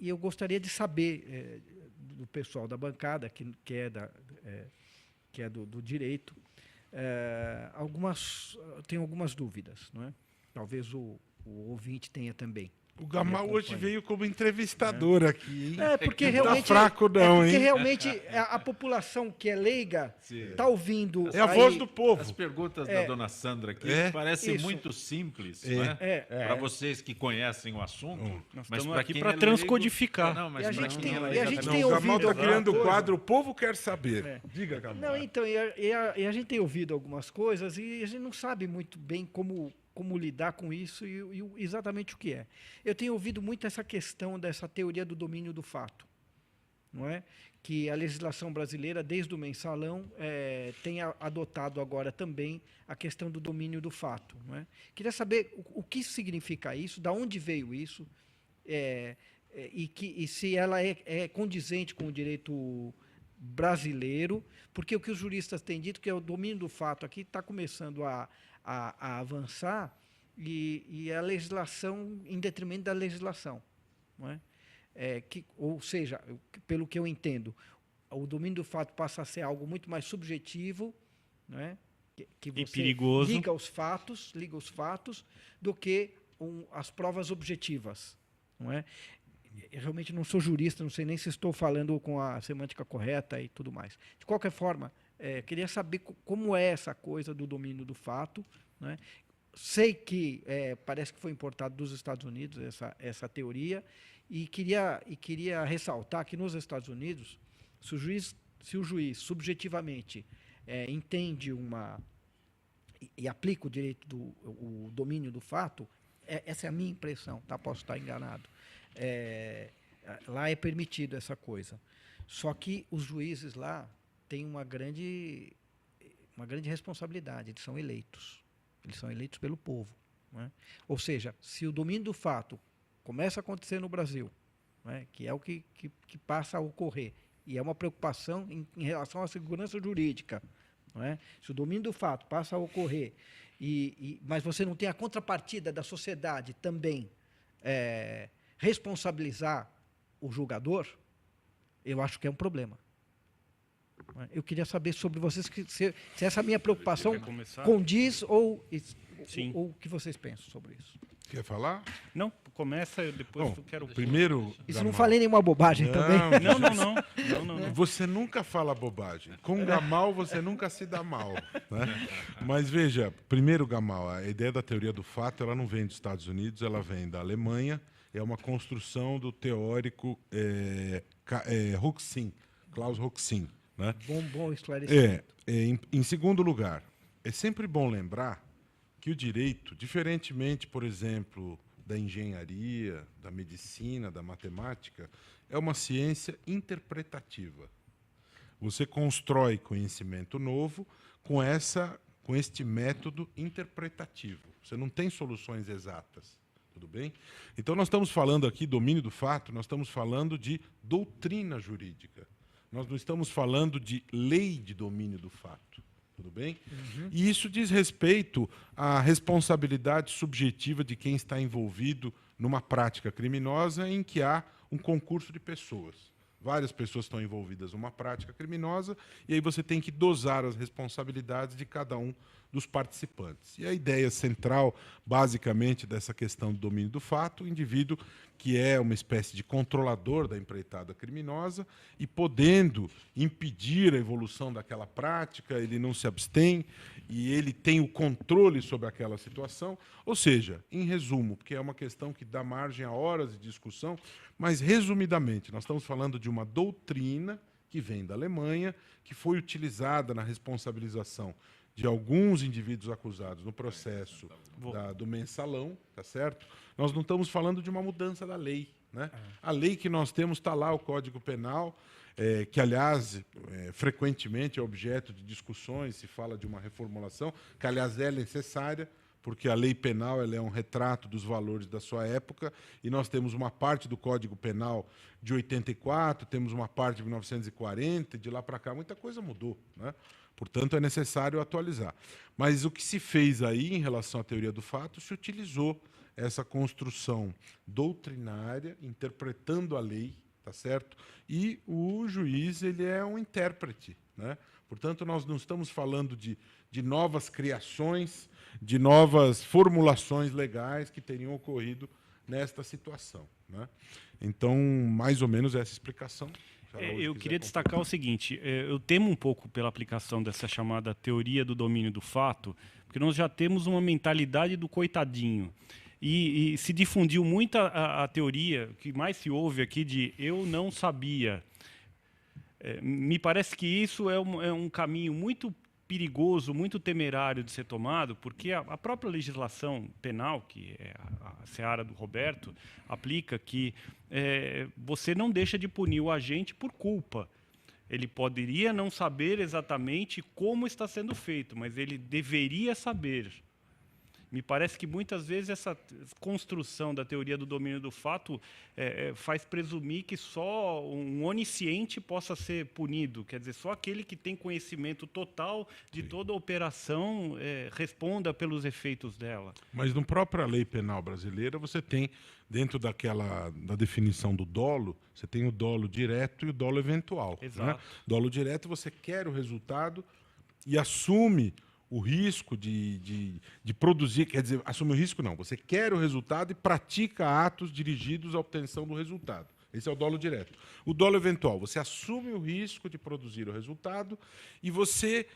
eu gostaria de saber do pessoal da bancada, que é do direito, tenho algumas dúvidas, não é? Talvez o ouvinte tenha também. O Gamal hoje veio como entrevistador aqui, hein? Porque não realmente, tá fraco não, porque hein? realmente a população que é leiga está ouvindo... É a voz do povo. As perguntas da dona Sandra aqui parecem muito simples, né? Para vocês que conhecem o assunto. Nós mas estamos aqui quem para é transcodificar. Leigo, mas a gente tem o Gamal está criando o quadro, o povo quer saber. Diga, Gamal. Não, então, e a gente tem ouvido algumas coisas e a gente não sabe muito bem como lidar com isso e exatamente o que é. Eu tenho ouvido muito essa questão dessa teoria do domínio do fato. não é? Que a legislação brasileira, desde o mensalão, tenha adotado agora também a questão do domínio do fato. Não é? Queria saber o que significa isso, de onde veio isso, e se ela é condizente com o direito brasileiro, porque o que os juristas têm dito que é o domínio do fato aqui está começando a avançar e a legislação em detrimento da legislação. Não é? Ou seja, pelo que eu entendo, o domínio do fato passa a ser algo muito mais subjetivo, né? Que você e perigoso. liga os fatos do que as provas objetivas. Não é? Eu realmente não sou jurista, não sei nem se estou falando com a semântica correta e tudo mais. De qualquer forma, queria saber como é essa coisa do domínio do fato, né? Sei que parece que foi importado dos Estados Unidos essa teoria, e queria ressaltar que nos Estados Unidos, se o juiz subjetivamente entende e aplica o direito o domínio do fato, essa é a minha impressão, tá? Posso estar enganado. Lá é permitido essa coisa. Só que os juízes lá têm uma grande responsabilidade, eles são eleitos. Eles são eleitos pelo povo. Né? Ou seja, se o domínio do fato começa a acontecer no Brasil, né, que é o que passa a ocorrer, e é uma preocupação em relação à segurança jurídica, não é? Se o domínio do fato passa a ocorrer, mas você não tem a contrapartida da sociedade também responsabilizar o julgador, eu acho que é um problema. Eu queria saber sobre vocês, se essa minha preocupação condiz ou o que vocês pensam sobre isso. Quer falar? Não, começa, depois eu quero... Primeiro... E se não falei nenhuma bobagem também? Não. Você nunca fala bobagem. Com Gamal, você nunca se dá mal. Né? Mas veja, primeiro, Gamal, a ideia da teoria do fato, ela não vem dos Estados Unidos, ela vem da Alemanha, é uma construção do teórico Roxin, Klaus Roxin. Né? Bom esclarecimento. Em segundo lugar, é sempre bom lembrar que o direito, diferentemente, por exemplo, da engenharia, da medicina, da matemática, é uma ciência interpretativa. Você constrói conhecimento novo com este método interpretativo. Você não tem soluções exatas. Tudo bem? Então, nós estamos falando aqui, domínio do fato, nós estamos falando de doutrina jurídica. Nós não estamos falando de lei de domínio do fato. Tudo bem? Uhum. E isso diz respeito à responsabilidade subjetiva de quem está envolvido numa prática criminosa em que há um concurso de pessoas. Várias pessoas estão envolvidas numa prática criminosa e aí você tem que dosar as responsabilidades de cada um dos participantes. E a ideia central, basicamente, dessa questão do domínio do fato, o indivíduo que é uma espécie de controlador da empreitada criminosa e podendo impedir a evolução daquela prática, ele não se abstém e ele tem o controle sobre aquela situação. Ou seja, em resumo, porque é uma questão que dá margem a horas de discussão, mas, resumidamente, nós estamos falando de uma doutrina que vem da Alemanha, que foi utilizada na responsabilização de alguns indivíduos acusados no processo do mensalão, tá certo? Nós não estamos falando de uma mudança da lei. Né? A lei que nós temos está lá, o Código Penal, que, aliás, frequentemente é objeto de discussões, se fala de uma reformulação, que, aliás, é necessária, porque a lei penal ela é um retrato dos valores da sua época, e nós temos uma parte do Código Penal de 84, temos uma parte de 1940, e de lá para cá muita coisa mudou. Né? Portanto, é necessário atualizar. Mas o que se fez aí, em relação à teoria do fato, se utilizou essa construção doutrinária, interpretando a lei, tá certo? E o juiz ele é um intérprete. Né? Portanto, nós não estamos falando de novas criações, de novas formulações legais que teriam ocorrido nesta situação. Né? Então, mais ou menos essa explicação. Eu queria destacar o seguinte, eu temo um pouco pela aplicação dessa chamada teoria do domínio do fato, porque nós já temos uma mentalidade do coitadinho. E se difundiu muito a teoria, que mais se ouve aqui, de eu não sabia. Me parece que isso é um caminho muito perigoso, muito temerário de ser tomado, porque a própria legislação penal, que é a seara do Roberto, aplica que você não deixa de punir o agente por culpa. Ele poderia não saber exatamente como está sendo feito, mas ele deveria saber. Me parece que muitas vezes essa construção da teoria do domínio do fato faz presumir que só um onisciente possa ser punido. Quer dizer, só aquele que tem conhecimento total de toda a operação responda pelos efeitos dela. Mas na própria lei penal brasileira, você tem, dentro da definição do dolo, você tem o dolo direto e o dolo eventual. Exato. Né? Dolo direto, você quer o resultado e assume o risco de produzir, quer dizer, assume o risco não, você quer o resultado e pratica atos dirigidos à obtenção do resultado. Esse é o dolo direto. O dolo eventual, você assume o risco de produzir o resultado e você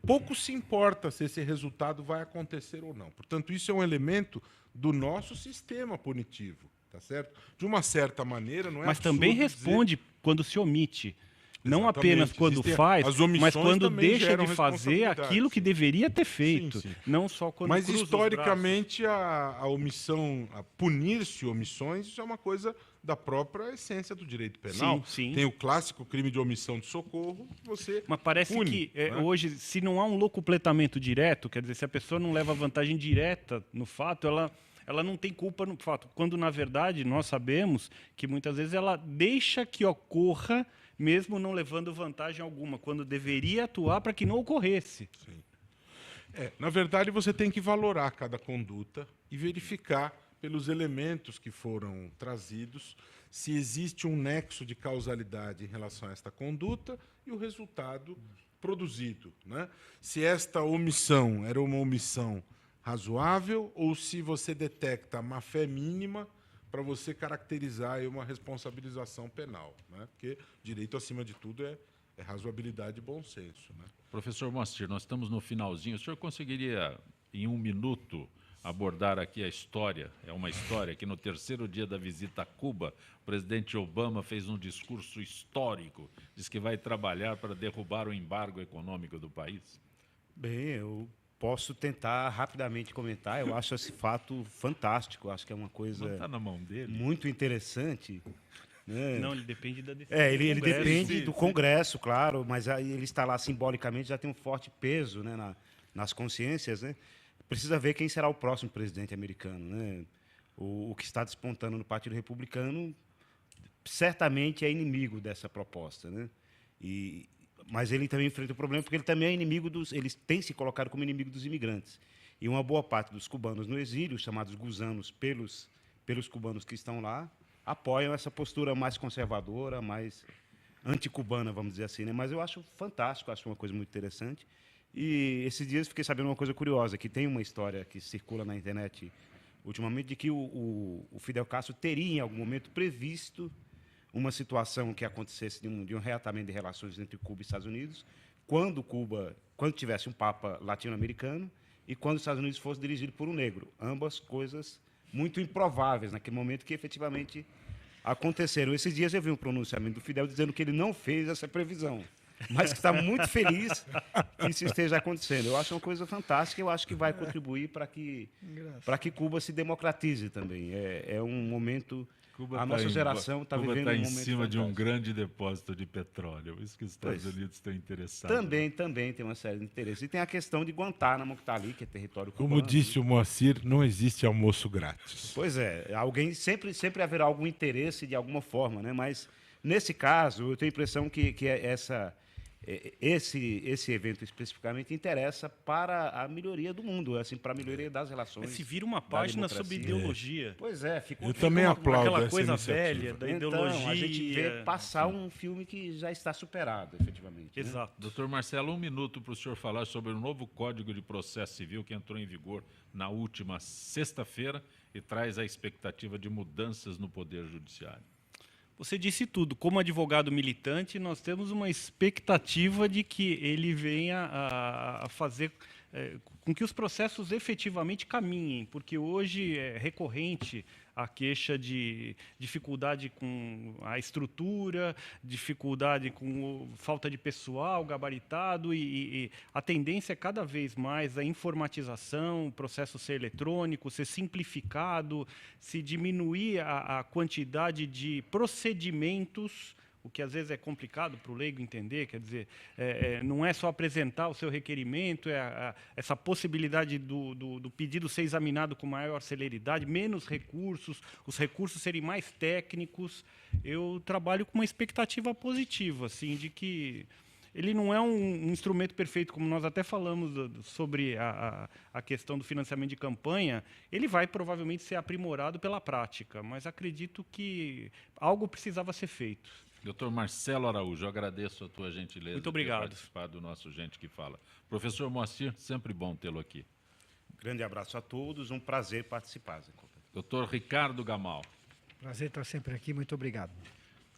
pouco se importa se esse resultado vai acontecer ou não. Portanto, isso é um elemento do nosso sistema punitivo, tá certo? De uma certa maneira, não é Mas também responde quando se omite. Não Exatamente. apenas quando faz, mas quando deixa de fazer aquilo que deveria ter feito. Sim. Não só quando Mas, cruza historicamente, a omissão, a punir-se omissões, isso é uma coisa da própria essência do direito penal. Sim. Tem o clássico crime de omissão de socorro, você Mas parece pune, que né? hoje, se não há um locupletamento direto, quer dizer, se a pessoa não leva vantagem direta no fato, ela não tem culpa no fato. Quando, na verdade, nós sabemos que muitas vezes ela deixa que ocorra mesmo não levando vantagem alguma, quando deveria atuar para que não ocorresse. Sim. Na verdade, você tem que valorar cada conduta e verificar, pelos elementos que foram trazidos, se existe um nexo de causalidade em relação a esta conduta e o resultado produzido, né? Se esta omissão era uma omissão razoável ou se você detecta a má-fé mínima para você caracterizar aí uma responsabilização penal, né? Porque direito, acima de tudo, é razoabilidade e bom senso, né? Professor Moacir, nós estamos no finalzinho. O senhor conseguiria, em 1 minuto, abordar aqui a história? É uma história que, no 3º dia da visita a Cuba, o presidente Obama fez um discurso histórico, diz que vai trabalhar para derrubar o embargo econômico do país. Bem, eu posso tentar rapidamente comentar. Eu acho esse fato fantástico. Acho que é uma coisa Não está na mão dele. Muito interessante. Né? Não, ele depende da decisão. Ele depende do Congresso, claro, mas aí ele está lá simbolicamente, já tem um forte peso, né, nas consciências. Né? Precisa ver quem será o próximo presidente americano. Né? O que está despontando no Partido Republicano certamente é inimigo dessa proposta. Né? Mas ele também enfrenta o problema porque ele também é inimigo ele tem se colocado como inimigo dos imigrantes. E uma boa parte dos cubanos no exílio, chamados gusanos pelos cubanos que estão lá, apoiam essa postura mais conservadora, mais anticubana, vamos dizer assim. Né? Mas eu acho fantástico, acho uma coisa muito interessante. E esses dias fiquei sabendo uma coisa curiosa, que tem uma história que circula na internet ultimamente de que o Fidel Castro teria, em algum momento, previsto uma situação que acontecesse de um reatamento de relações entre Cuba e Estados Unidos, quando tivesse um Papa latino-americano e quando os Estados Unidos fosse dirigido por um negro. Ambas coisas muito improváveis naquele momento que efetivamente aconteceram. Esses dias eu vi um pronunciamento do Fidel dizendo que ele não fez essa previsão, mas que está muito feliz que isso esteja acontecendo. Eu acho uma coisa fantástica, eu acho que vai contribuir para que Cuba se democratize também. É um momento... A nossa geração está vivendo um momento em cima fantástico. de um grande depósito de petróleo. Isso que os Estados Unidos estão interessados. Também tem uma série de interesses. E tem a questão de Guantánamo, que está ali, que é território cubano. Como disse o Moacir, não existe almoço grátis. Pois é, alguém sempre haverá algum interesse de alguma forma, né? Mas nesse caso, eu tenho a impressão que esse evento especificamente interessa para a melhoria do mundo, assim, para a melhoria das relações. Se vira uma página sobre ideologia. Pois é, eu também aplaudo aquela essa coisa iniciativa. velha da ideologia. A gente vê passar um filme que já está superado, efetivamente. Exato. Né? Doutor Marcelo, 1 minuto para o senhor falar sobre o novo Código de Processo Civil que entrou em vigor na última sexta-feira e traz a expectativa de mudanças no Poder Judiciário. Você disse tudo. Como advogado militante, nós temos uma expectativa de que ele venha a fazer com que os processos efetivamente caminhem, porque hoje é recorrente a queixa de dificuldade com a estrutura, dificuldade com falta de pessoal gabaritado, e a tendência é cada vez mais a informatização, o processo ser eletrônico, ser simplificado, se diminuir a quantidade de procedimentos, o que às vezes é complicado para o leigo entender, quer dizer, não é só apresentar o seu requerimento, essa possibilidade do pedido ser examinado com maior celeridade, menos recursos, os recursos serem mais técnicos. Eu trabalho com uma expectativa positiva, assim, de que ele não é um instrumento perfeito, como nós até falamos sobre a questão do financiamento de campanha. Ele vai provavelmente ser aprimorado pela prática, mas acredito que algo precisava ser feito. Doutor Marcelo Araújo, eu agradeço a tua gentileza. Muito obrigado. Por participar do nosso Gente que Fala. Professor Moacir, sempre bom tê-lo aqui. Grande abraço a todos, um prazer participar, Zé Copé. Doutor Ricardo Gamal. Prazer estar sempre aqui, muito obrigado.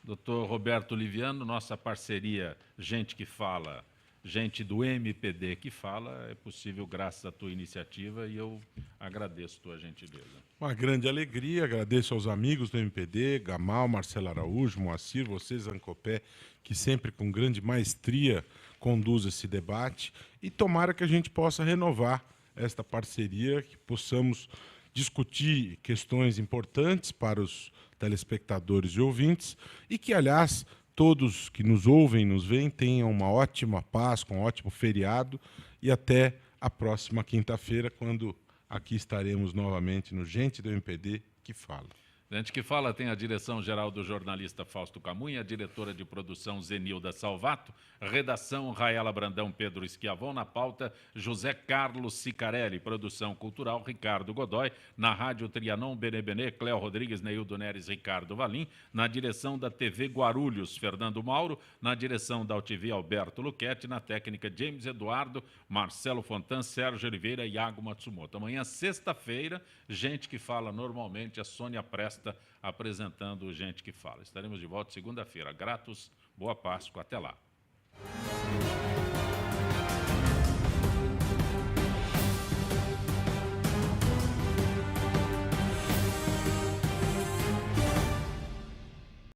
Doutor Roberto Liviano, nossa parceria Gente que Fala, gente do MPD que fala, é possível graças à tua iniciativa e eu agradeço a tua gentileza. Uma grande alegria, agradeço aos amigos do MPD, Gamal, Marcelo Araújo, Moacir, vocês, Zancopé, que sempre com grande maestria conduz esse debate, e tomara que a gente possa renovar esta parceria, que possamos discutir questões importantes para os telespectadores e ouvintes, e que, aliás, todos que nos ouvem, nos veem, tenham uma ótima Páscoa, um ótimo feriado, e até a próxima quinta-feira, quando aqui estaremos novamente no Gente do MPD que Fala. Gente que Fala tem a direção-geral do jornalista Fausto Camunha, a diretora de produção Zenilda Salvato, redação Raela Brandão, Pedro Esquiavon, na pauta José Carlos Sicarelli, produção cultural Ricardo Godoy, na rádio Trianon, Benebenê, Cléo Rodrigues, Neildo Neres, Ricardo Valim, na direção da TV Guarulhos, Fernando Mauro, na direção da UTV, Alberto Luquete, na técnica James Eduardo, Marcelo Fontan, Sérgio Oliveira e Iago Matsumoto. Amanhã, sexta-feira, Gente que Fala normalmente, a Sônia Presta apresentando o Gente que Fala. Estaremos de volta segunda-feira. Gratos, boa Páscoa, até lá.